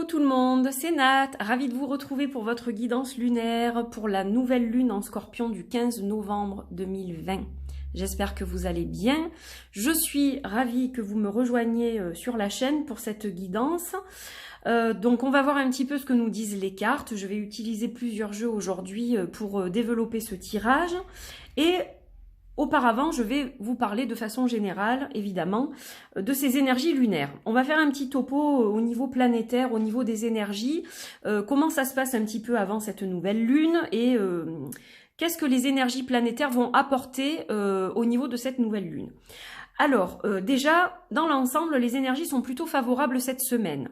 Coucou tout le monde, c'est Nat, ravie de vous retrouver pour votre guidance lunaire pour la nouvelle lune en Scorpion du 15 novembre 2020. J'espère que vous allez bien. Je suis ravie que vous me rejoigniez sur la chaîne pour cette guidance. Donc on va voir un petit peu ce que nous disent les cartes. Je vais utiliser plusieurs jeux aujourd'hui pour développer ce tirage. Et auparavant, je vais vous parler de façon générale, évidemment, de ces énergies lunaires. On va faire un petit topo au niveau planétaire, au niveau des énergies, comment ça se passe un petit peu avant cette nouvelle lune et qu'est-ce que les énergies planétaires vont apporter au niveau de cette nouvelle lune. Alors, déjà, dans l'ensemble, les énergies sont plutôt favorables cette semaine.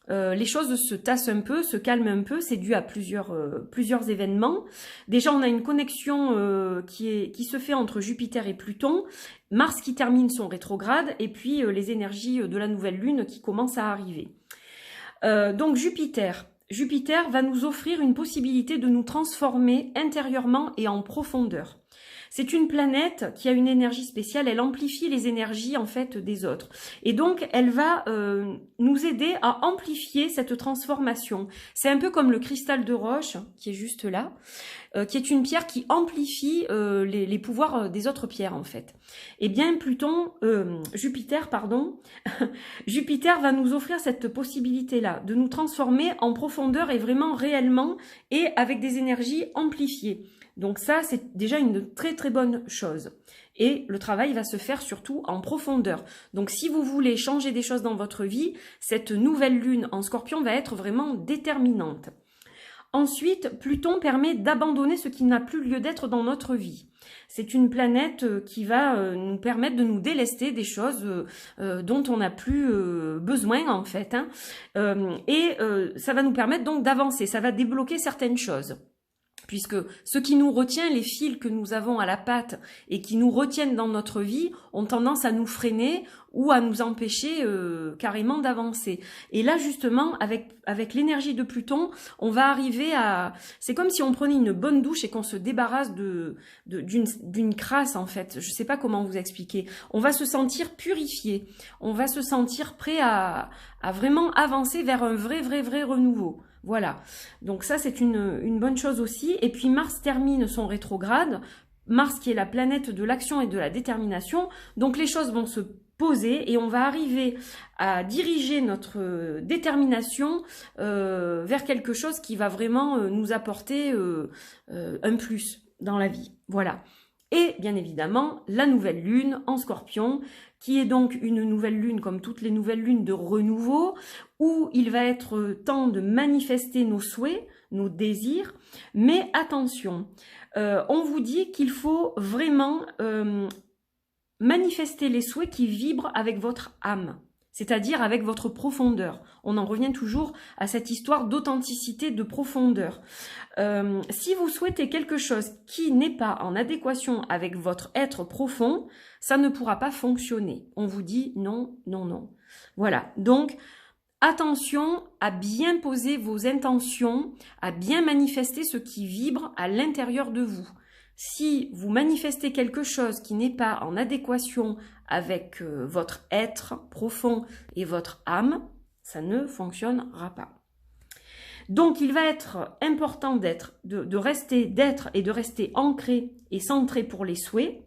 Les choses se tassent un peu, se calment un peu, c'est dû à plusieurs événements. Déjà, on a une connexion qui se fait entre Jupiter et Pluton, Mars qui termine son rétrograde, et puis les énergies de la nouvelle lune qui commencent à arriver. Donc Jupiter va nous offrir une possibilité de nous transformer intérieurement et en profondeur. C'est une planète qui a une énergie spéciale, elle amplifie les énergies en fait des autres. Et donc elle va nous aider à amplifier cette transformation. C'est un peu comme le cristal de roche qui est juste là, qui est une pierre qui amplifie les pouvoirs des autres pierres en fait. Eh bien Jupiter Jupiter va nous offrir cette possibilité-là, de nous transformer en profondeur et vraiment réellement et avec des énergies amplifiées. Donc ça, c'est déjà une très très bonne chose. Et le travail va se faire surtout en profondeur. Donc si vous voulez changer des choses dans votre vie, cette nouvelle lune en Scorpion va être vraiment déterminante. Ensuite, Pluton permet d'abandonner ce qui n'a plus lieu d'être dans notre vie. C'est une planète qui va nous permettre de nous délester des choses dont on n'a plus besoin en fait. Ça va nous permettre donc d'avancer, ça va débloquer certaines choses. Puisque ce qui nous retient, les fils que nous avons à la patte et qui nous retiennent dans notre vie, ont tendance à nous freiner ou à nous empêcher carrément d'avancer. Et là, justement, avec l'énergie de Pluton, on va arriver à... C'est comme si on prenait une bonne douche et qu'on se débarrasse d'une crasse, en fait. Je ne sais pas comment vous expliquer. On va se sentir purifié. On va se sentir prêt à vraiment avancer vers un vrai renouveau. Voilà, donc ça c'est une bonne chose aussi. Et puis Mars termine son rétrograde, Mars qui est la planète de l'action et de la détermination, donc les choses vont se poser et on va arriver à diriger notre détermination vers quelque chose qui va vraiment nous apporter un plus dans la vie. Voilà. Et bien évidemment, la nouvelle lune en Scorpion, qui est donc une nouvelle lune comme toutes les nouvelles lunes de renouveau, où il va être temps de manifester nos souhaits, nos désirs, mais attention, on vous dit qu'il faut vraiment manifester les souhaits qui vibrent avec votre âme, c'est-à-dire avec votre profondeur. On en revient toujours à cette histoire d'authenticité, de profondeur. Si vous souhaitez quelque chose qui n'est pas en adéquation avec votre être profond, ça ne pourra pas fonctionner. On vous dit non, non, non. Voilà, donc attention à bien poser vos intentions, à bien manifester ce qui vibre à l'intérieur de vous. Si vous manifestez quelque chose qui n'est pas en adéquation avec votre être profond et votre âme, ça ne fonctionnera pas. Donc il va être important de rester ancré et centré pour les souhaits.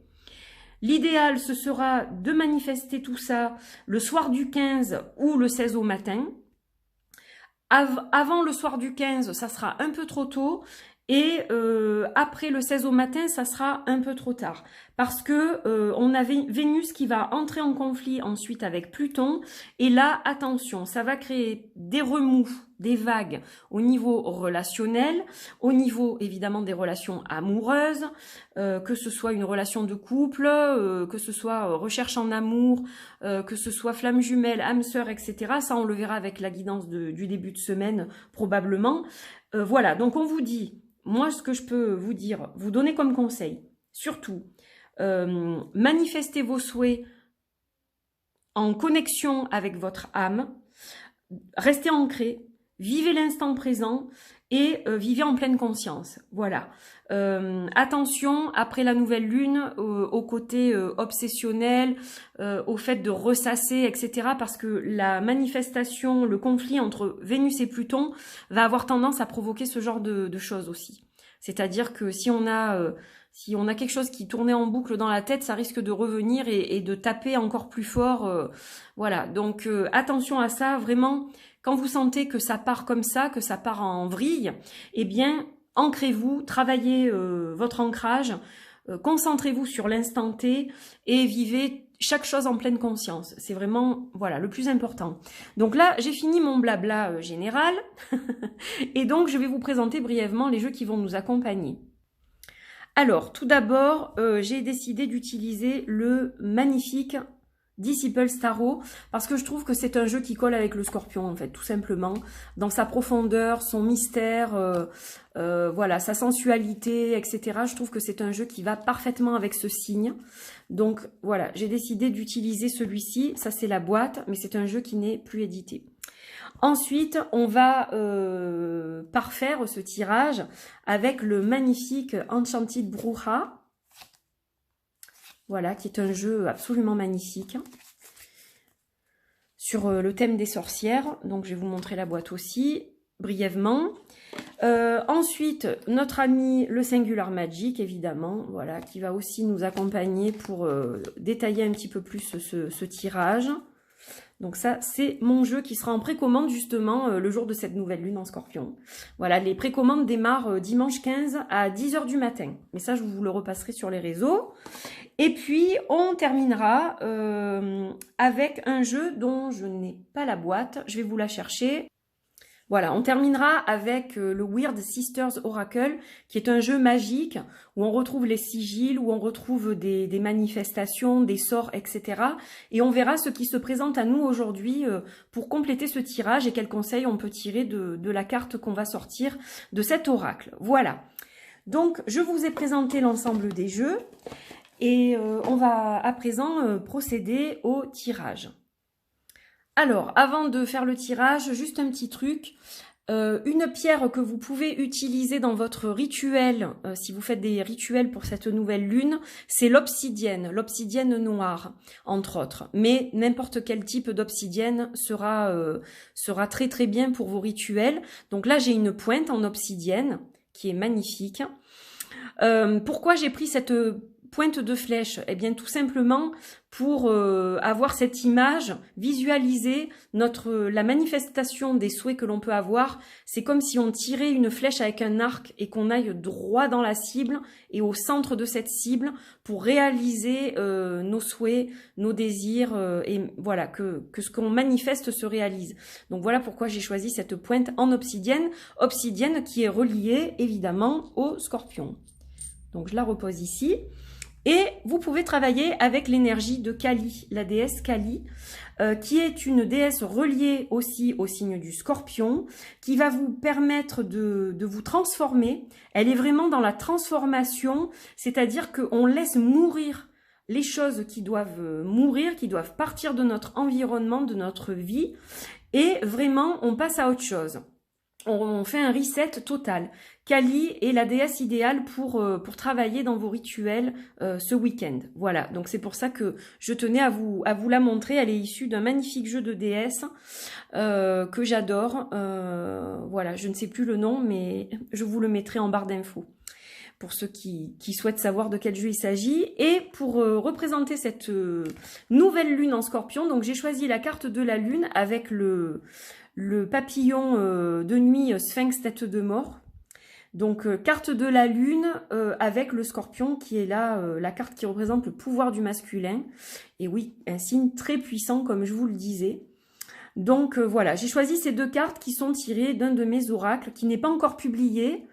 L'idéal, ce sera de manifester tout ça le soir du 15 ou le 16 au matin. Avant le soir du 15, ça sera un peu trop tôt. Et après le 16 au matin, ça sera un peu trop tard. Parce que on a Vénus qui va entrer en conflit ensuite avec Pluton. Et là, attention, ça va créer des remous, des vagues au niveau relationnel, au niveau évidemment des relations amoureuses, que ce soit une relation de couple, que ce soit recherche en amour, que ce soit flamme jumelle, âme sœur, etc. Ça, on le verra avec la guidance du début de semaine probablement. Voilà, donc on vous dit... Moi, ce que je peux vous dire, vous donner comme conseil, surtout, manifestez vos souhaits en connexion avec votre âme, restez ancré, vivez l'instant présent et vivez en pleine conscience. Voilà. Attention, après la nouvelle lune, au côté obsessionnel, au fait de ressasser, etc. Parce que la manifestation, le conflit entre Vénus et Pluton va avoir tendance à provoquer ce genre de choses aussi. C'est-à-dire que si on a quelque chose qui tournait en boucle dans la tête, ça risque de revenir et de taper encore plus fort. Voilà, donc attention à ça, vraiment. Quand vous sentez que ça part comme ça, que ça part en vrille, eh bien, ancrez-vous, travaillez votre ancrage, concentrez-vous sur l'instant T et vivez chaque chose en pleine conscience. C'est vraiment, voilà, le plus important. Donc là, j'ai fini mon blabla général et donc je vais vous présenter brièvement les jeux qui vont nous accompagner. Alors, tout d'abord, j'ai décidé d'utiliser le magnifique Disciples Tarot, parce que je trouve que c'est un jeu qui colle avec le Scorpion, en fait, tout simplement, dans sa profondeur, son mystère, voilà, sa sensualité, etc. Je trouve que c'est un jeu qui va parfaitement avec ce signe. Donc, voilà, j'ai décidé d'utiliser celui-ci. Ça, c'est la boîte, mais c'est un jeu qui n'est plus édité. Ensuite, on va parfaire ce tirage avec le magnifique Enchanted Bruja. Voilà, qui est un jeu absolument magnifique sur le thème des sorcières. Donc, je vais vous montrer la boîte aussi, brièvement. Ensuite, notre ami le Singular Magic, évidemment, voilà, qui va aussi nous accompagner pour détailler un petit peu plus ce tirage. Donc ça, c'est mon jeu qui sera en précommande justement le jour de cette nouvelle lune en Scorpion. Voilà, les précommandes démarrent dimanche 15 à 10 h du matin. Mais ça, je vous le repasserai sur les réseaux. Et puis, on terminera avec un jeu dont je n'ai pas la boîte. Je vais vous la chercher. Voilà, on terminera avec le Weird Sisters Oracle, qui est un jeu magique où on retrouve les sigils, où on retrouve des manifestations, des sorts, etc. Et on verra ce qui se présente à nous aujourd'hui pour compléter ce tirage et quels conseils on peut tirer de la carte qu'on va sortir de cet oracle. Voilà, donc je vous ai présenté l'ensemble des jeux et on va à présent procéder au tirage. Alors, avant de faire le tirage, juste un petit truc. Une pierre que vous pouvez utiliser dans votre rituel, si vous faites des rituels pour cette nouvelle lune, c'est l'obsidienne noire, entre autres. Mais n'importe quel type d'obsidienne sera très très bien pour vos rituels. Donc là, j'ai une pointe en obsidienne qui est magnifique. Pourquoi j'ai pris cette pointe de flèche? Eh bien, tout simplement pour avoir cette image, visualiser la manifestation des souhaits que l'on peut avoir. C'est comme si on tirait une flèche avec un arc et qu'on aille droit dans la cible et au centre de cette cible pour réaliser nos souhaits, nos désirs et voilà, que ce qu'on manifeste se réalise. Donc voilà pourquoi j'ai choisi cette pointe en obsidienne qui est reliée évidemment au Scorpion. Donc je la repose ici. Et vous pouvez travailler avec l'énergie de Kali, la déesse Kali, qui est une déesse reliée aussi au signe du Scorpion, qui va vous permettre de vous transformer. Elle est vraiment dans la transformation, c'est-à-dire qu'on laisse mourir les choses qui doivent mourir, qui doivent partir de notre environnement, de notre vie, et vraiment on passe à autre chose. On fait un reset total. Kali est la déesse idéale pour travailler dans vos rituels ce week-end. Voilà, donc c'est pour ça que je tenais à vous la montrer. Elle est issue d'un magnifique jeu de déesse que j'adore. Voilà, je ne sais plus le nom, mais je vous le mettrai en barre d'infos pour ceux qui souhaitent savoir de quel jeu il s'agit. Et pour représenter cette nouvelle lune en Scorpion, donc j'ai choisi la carte de la lune avec le papillon de nuit Sphinx tête de mort. Donc carte de la lune avec le Scorpion qui est là, la carte qui représente le pouvoir du masculin. Et oui, un signe très puissant comme je vous le disais. Donc voilà, j'ai choisi ces deux cartes qui sont tirées d'un de mes oracles qui n'est pas encore publié.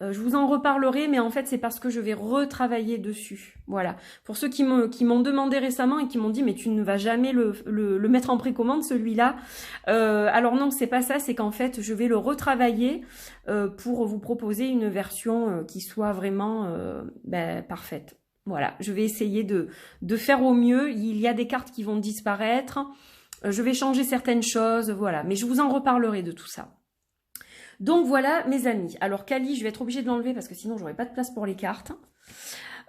Je vous en reparlerai, mais en fait, c'est parce que je vais retravailler dessus. Voilà. Pour ceux qui m'ont demandé récemment et qui m'ont dit « mais tu ne vas jamais le mettre en précommande, celui-là ». Alors non, c'est pas ça, c'est qu'en fait, je vais le retravailler pour vous proposer une version qui soit vraiment parfaite. Voilà, je vais essayer de faire au mieux. Il y a des cartes qui vont disparaître. Je vais changer certaines choses, voilà. Mais je vous en reparlerai de tout ça. Donc voilà mes amis. Alors Kali, je vais être obligée de l'enlever parce que sinon j'aurai pas de place pour les cartes.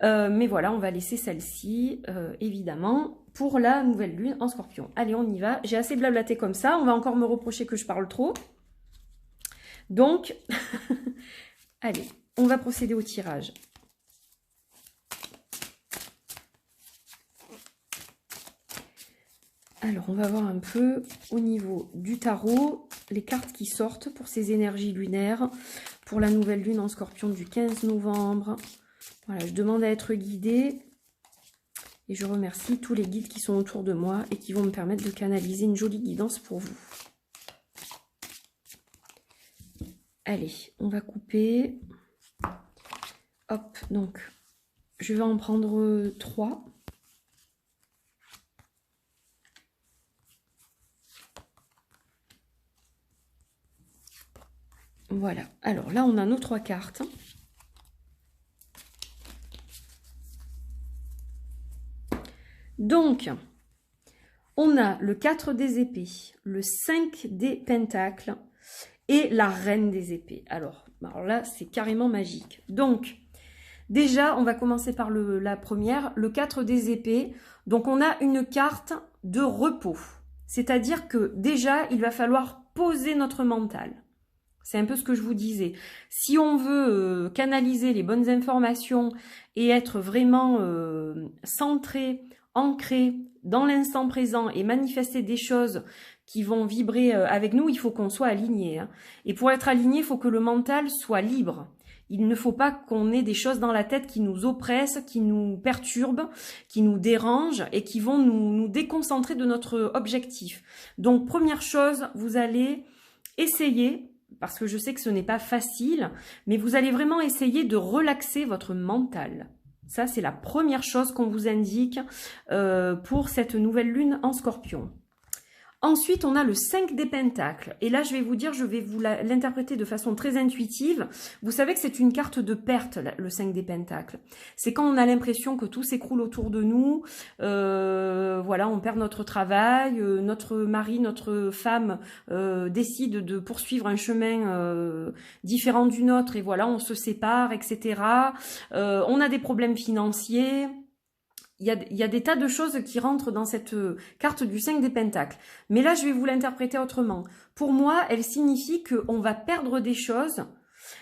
Mais voilà, on va laisser celle-ci, évidemment, pour la nouvelle lune en Scorpion. Allez, on y va. J'ai assez blablaté comme ça. On va encore me reprocher que je parle trop. Donc, allez, on va procéder au tirage. Alors, on va voir un peu au niveau du tarot, les cartes qui sortent pour ces énergies lunaires, pour la nouvelle lune en Scorpion du 15 novembre. Voilà, je demande à être guidée et je remercie tous les guides qui sont autour de moi et qui vont me permettre de canaliser une jolie guidance pour vous. Allez, on va couper. Hop, donc, je vais en prendre 3. Voilà, alors là, on a nos 3 cartes. Donc, on a le 4 des épées, le 5 des pentacles et la reine des épées. Alors là, c'est carrément magique. Donc, déjà, on va commencer par la première, le 4 des épées. Donc, on a une carte de repos. C'est-à-dire que déjà, il va falloir poser notre mental. C'est un peu ce que je vous disais. Si on veut canaliser les bonnes informations et être vraiment centré, ancré dans l'instant présent et manifester des choses qui vont vibrer avec nous, il faut qu'on soit aligné. Hein. Et pour être aligné, il faut que le mental soit libre. Il ne faut pas qu'on ait des choses dans la tête qui nous oppressent, qui nous perturbent, qui nous dérangent et qui vont nous déconcentrer de notre objectif. Donc, première chose, vous allez essayer, parce que je sais que ce n'est pas facile, mais vous allez vraiment essayer de relaxer votre mental. Ça, c'est la première chose qu'on vous indique pour cette nouvelle lune en Scorpion. Ensuite, on a le 5 des pentacles. Et là, je vais vous dire, je vais vous l'interpréter de façon très intuitive. Vous savez que c'est une carte de perte, le 5 des pentacles. C'est quand on a l'impression que tout s'écroule autour de nous. Voilà, on perd notre travail, notre mari, notre femme décide de poursuivre un chemin différent du nôtre. Et voilà, on se sépare, etc. On a des problèmes financiers. Il y a des tas de choses qui rentrent dans cette carte du 5 des pentacles. Mais là, je vais vous l'interpréter autrement. Pour moi, elle signifie qu'on va perdre des choses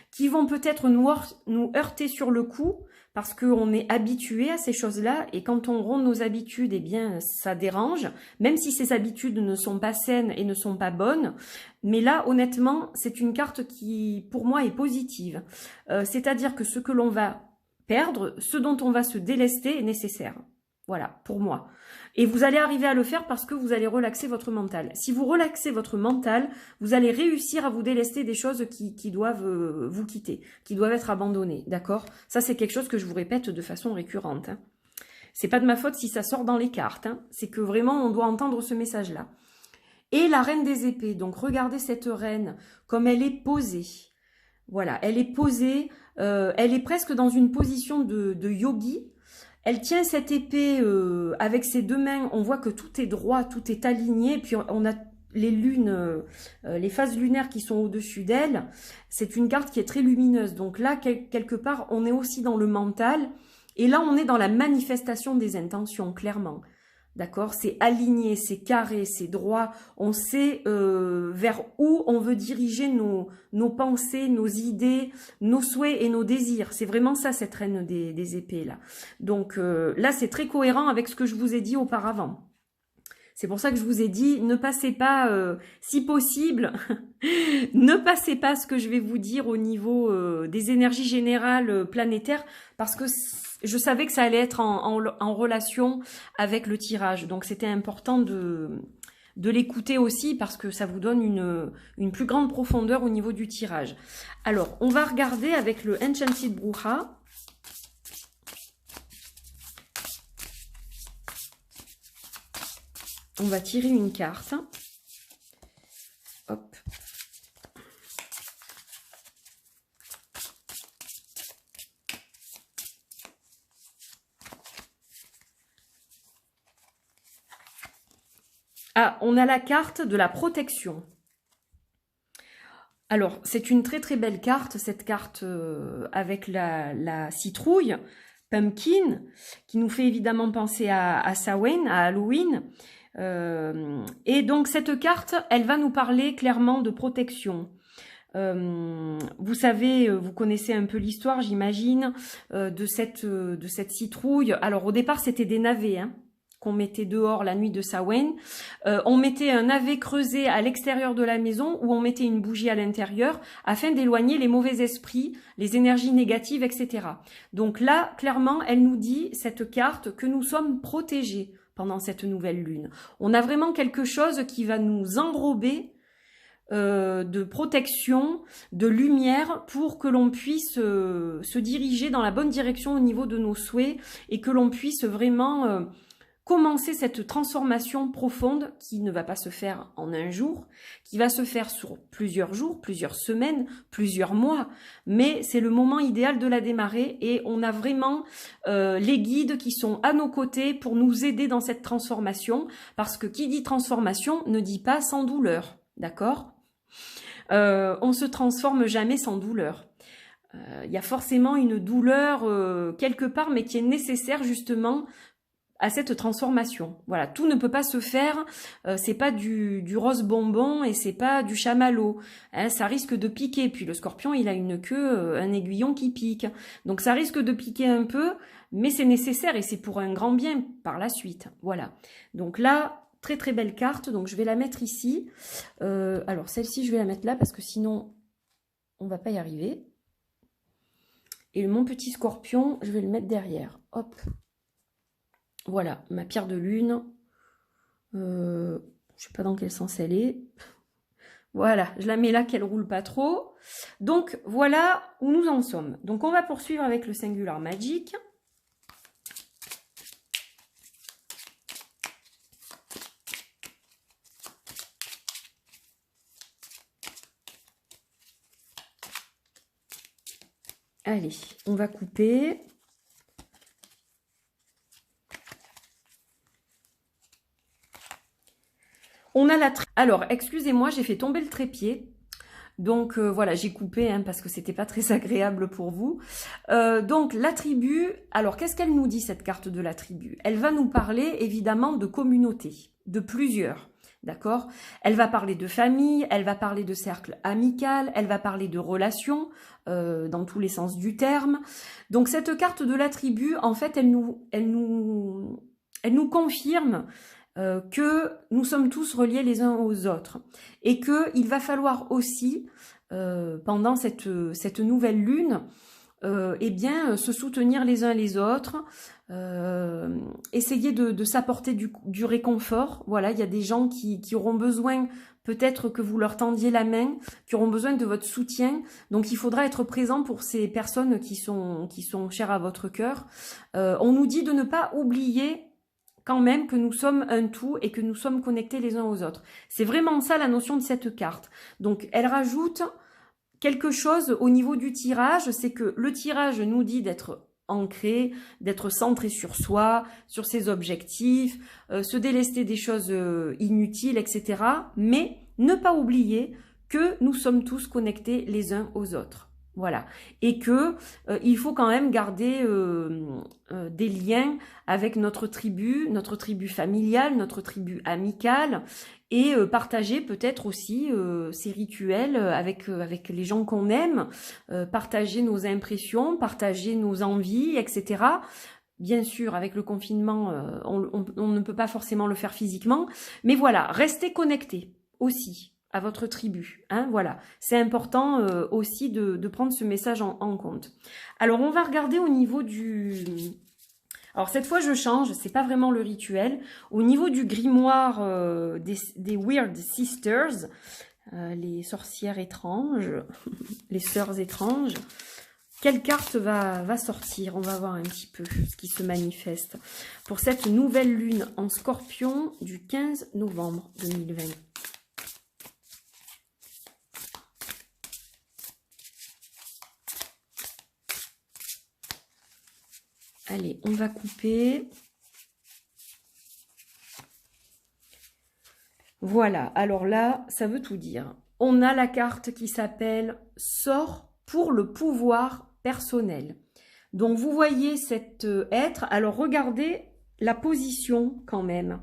qui vont peut-être nous heurter sur le coup parce qu'on est habitué à ces choses-là. Et quand on rompt nos habitudes, eh bien, ça dérange. Même si ces habitudes ne sont pas saines et ne sont pas bonnes. Mais là, honnêtement, c'est une carte qui, pour moi, est positive. C'est-à-dire que ce que l'on va perdre, ce dont on va se délester est nécessaire. Voilà, pour moi. Et vous allez arriver à le faire parce que vous allez relaxer votre mental. Si vous relaxez votre mental, vous allez réussir à vous délester des choses qui doivent vous quitter, qui doivent être abandonnées, d'accord? Ça, c'est quelque chose que je vous répète de façon récurrente. Hein. C'est pas de ma faute si ça sort dans les cartes. Hein. C'est que vraiment, on doit entendre ce message-là. Et la reine des épées. Donc, regardez cette reine comme elle est posée. Voilà, elle est posée, elle est presque dans une position de yogi. Elle tient cette épée avec ses 2 mains. On voit que tout est droit, tout est aligné. Puis on a les lunes, les phases lunaires qui sont au-dessus d'elle. C'est une carte qui est très lumineuse. Donc là, quelque part, on est aussi dans le mental. Et là, on est dans la manifestation des intentions, clairement. D'accord? C'est aligné, c'est carré, c'est droit. On sait vers où on veut diriger nos pensées, nos idées, nos souhaits et nos désirs. C'est vraiment ça, cette reine des épées, là. Donc là, c'est très cohérent avec ce que je vous ai dit auparavant. C'est pour ça que je vous ai dit, ne passez pas, si possible, ne passez pas ce que je vais vous dire au niveau des énergies générales planétaires, parce que je savais que ça allait être en relation avec le tirage. Donc, c'était important de l'écouter aussi parce que ça vous donne une plus grande profondeur au niveau du tirage. Alors, on va regarder avec le Enchanted Bruja. On va tirer une carte. Hop. Ah, on a la carte de la protection. Alors, c'est une très très belle carte, cette carte avec la citrouille, pumpkin, qui nous fait évidemment penser à Samhain, à Halloween. Et donc cette carte, elle va nous parler clairement de protection. Vous savez, vous connaissez un peu l'histoire, j'imagine, de cette citrouille. Alors au départ, c'était des navets, hein, qu'on mettait dehors la nuit de Samhain. On mettait un navet creusé à l'extérieur de la maison où on mettait une bougie à l'intérieur afin d'éloigner les mauvais esprits, les énergies négatives, etc. Donc là, clairement, elle nous dit, cette carte, que nous sommes protégés pendant cette nouvelle lune. On a vraiment quelque chose qui va nous enrober de protection, de lumière pour que l'on puisse se diriger dans la bonne direction au niveau de nos souhaits et que l'on puisse vraiment commencer cette transformation profonde qui ne va pas se faire en un jour, qui va se faire sur plusieurs jours, plusieurs semaines, plusieurs mois, mais c'est le moment idéal de la démarrer et on a vraiment les guides qui sont à nos côtés pour nous aider dans cette transformation, parce que qui dit transformation ne dit pas sans douleur, d'accord ? On se transforme jamais sans douleur. Il y a forcément une douleur quelque part, mais qui est nécessaire justement à cette transformation. Voilà, tout ne peut pas se faire, c'est pas du rose bonbon et c'est pas du chamallow. Hein, ça risque de piquer. Puis le scorpion, il a une queue, un aiguillon qui pique. Donc ça risque de piquer un peu, mais c'est nécessaire et c'est pour un grand bien par la suite. Voilà. Donc là, très très belle carte. Donc je vais la mettre ici. Alors celle-ci, je vais la mettre là parce que sinon, on va pas y arriver. Et mon petit scorpion, je vais le mettre derrière. Hop. Voilà, ma pierre de lune. Je ne sais pas dans quel sens elle est. Voilà, je la mets là qu'elle roule pas trop. Donc, voilà où nous en sommes. Donc, on va poursuivre avec le Singular Magic. Allez, on va couper. On a la... Alors, excusez-moi, j'ai fait tomber le trépied. Donc, voilà, j'ai coupé hein, parce que c'était pas très agréable pour vous. Donc, la tribu... Alors, qu'est-ce qu'elle nous dit, cette carte de la tribu? Elle va nous parler, évidemment, de communauté, de plusieurs. D'accord? Elle va parler de famille, elle va parler de cercle amical, elle va parler de relations, dans tous les sens du terme. Donc, cette carte de la tribu, en fait, elle nous confirme que nous sommes tous reliés les uns aux autres et qu'il va falloir aussi, pendant cette nouvelle lune, eh bien, se soutenir les uns les autres, essayer de s'apporter du réconfort. Voilà, il y a des gens qui auront besoin, peut-être que vous leur tendiez la main, qui auront besoin de votre soutien. Donc, il faudra être présent pour ces personnes qui sont chères à votre cœur. On nous dit de ne pas oublier quand même que nous sommes un tout et que nous sommes connectés les uns aux autres. C'est vraiment ça la notion de cette carte. Donc, elle rajoute quelque chose au niveau du tirage, c'est que le tirage nous dit d'être ancré, d'être centré sur soi, sur ses objectifs, se délester des choses inutiles, etc. Mais ne pas oublier que nous sommes tous connectés les uns aux autres. Voilà. Et que il faut quand même garder des liens avec notre tribu familiale, notre tribu amicale, et partager peut-être aussi ces rituels avec les gens qu'on aime, partager nos impressions, partager nos envies, etc. Bien sûr, avec le confinement, on ne peut pas forcément le faire physiquement, mais voilà, restez connectés aussi à votre tribu, hein, voilà. C'est important aussi de prendre ce message en compte. Alors, on va regarder au niveau du... Alors, cette fois, je change, c'est pas vraiment le rituel. Au niveau du grimoire des Weird Sisters, les sorcières étranges, les sœurs étranges, quelle carte va sortir? On va voir un petit peu ce qui se manifeste pour cette nouvelle lune en Scorpion du 15 novembre 2020. Allez, on va couper. Voilà, alors là, ça veut tout dire. on a la carte qui s'appelle « Sort pour le pouvoir personnel ». Donc, vous voyez cet être. Alors, regardez la position quand même.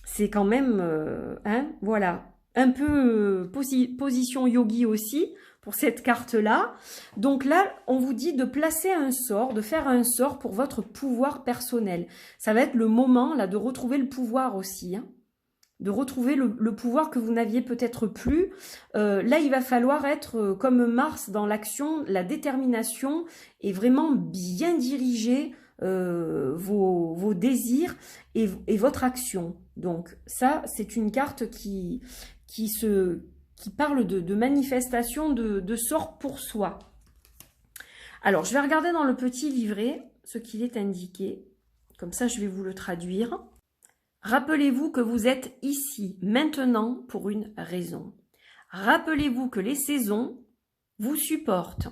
C'est quand même, voilà, un peu position yogi aussi pour cette carte-là. Donc là, on vous dit de placer un sort, de faire un sort pour votre pouvoir personnel. Ça va être le moment là de retrouver le pouvoir aussi, hein, de retrouver le pouvoir que vous n'aviez peut-être plus. Là, il va falloir être comme Mars dans l'action, la détermination et vraiment bien diriger vos désirs et votre action. Donc ça, c'est une carte qui parle de manifestation de sort pour soi. Alors, je vais regarder dans le petit livret ce qu'il est indiqué. Comme ça, je vais vous le traduire. Rappelez-vous que vous êtes ici, maintenant, pour une raison. Rappelez-vous que les saisons vous supportent.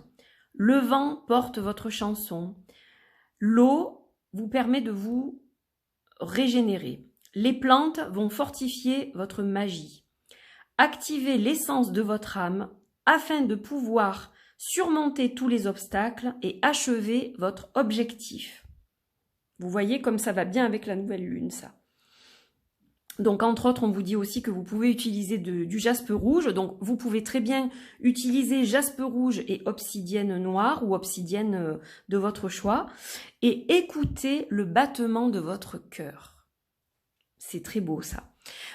Le vent porte votre chanson. L'eau vous permet de vous régénérer. Les plantes vont fortifier votre magie. Activez l'essence de votre âme afin de pouvoir surmonter tous les obstacles et achever votre objectif. Vous voyez comme ça va bien avec la nouvelle lune, ça. Donc, entre autres, on vous dit aussi que vous pouvez utiliser du jaspe rouge. Donc, vous pouvez très bien utiliser jaspe rouge et obsidienne noire ou obsidienne de votre choix. Et écoutez le battement de votre cœur. C'est très beau, ça.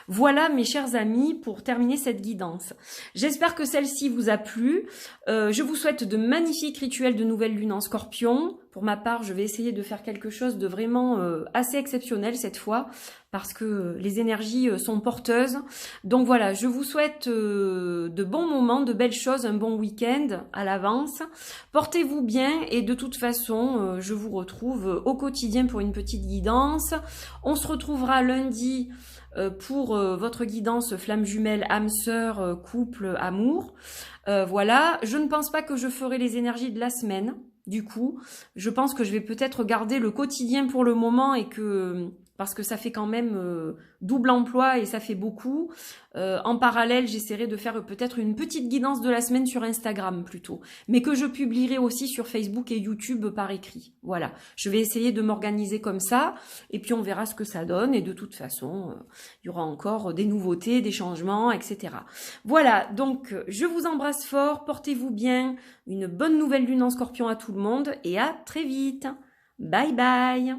Voilà, mes chers amis, pour terminer cette guidance. J'espère que celle-ci vous a plu. Je vous souhaite de magnifiques rituels de nouvelle lune en Scorpion. Pour ma part, je vais essayer de faire quelque chose de vraiment assez exceptionnel cette fois, parce que les énergies sont porteuses. Donc voilà, je vous souhaite de bons moments, de belles choses, un bon week-end à l'avance. Portez-vous bien et de toute façon, je vous retrouve au quotidien pour une petite guidance. On se retrouvera lundi pour votre guidance flamme jumelle, âme sœur, couple, amour. Voilà, je ne pense pas que je ferai les énergies de la semaine. Du coup, je pense que je vais peut-être garder le quotidien pour le moment et que parce que ça fait quand même double emploi et ça fait beaucoup. En parallèle, j'essaierai de faire peut-être une petite guidance de la semaine sur Instagram plutôt, mais que je publierai aussi sur Facebook et YouTube par écrit. Voilà, je vais essayer de m'organiser comme ça et puis on verra ce que ça donne et de toute façon, il y aura encore des nouveautés, des changements, etc. Voilà, donc je vous embrasse fort, portez-vous bien, une bonne nouvelle lune en Scorpion à tout le monde et à très vite. Bye bye.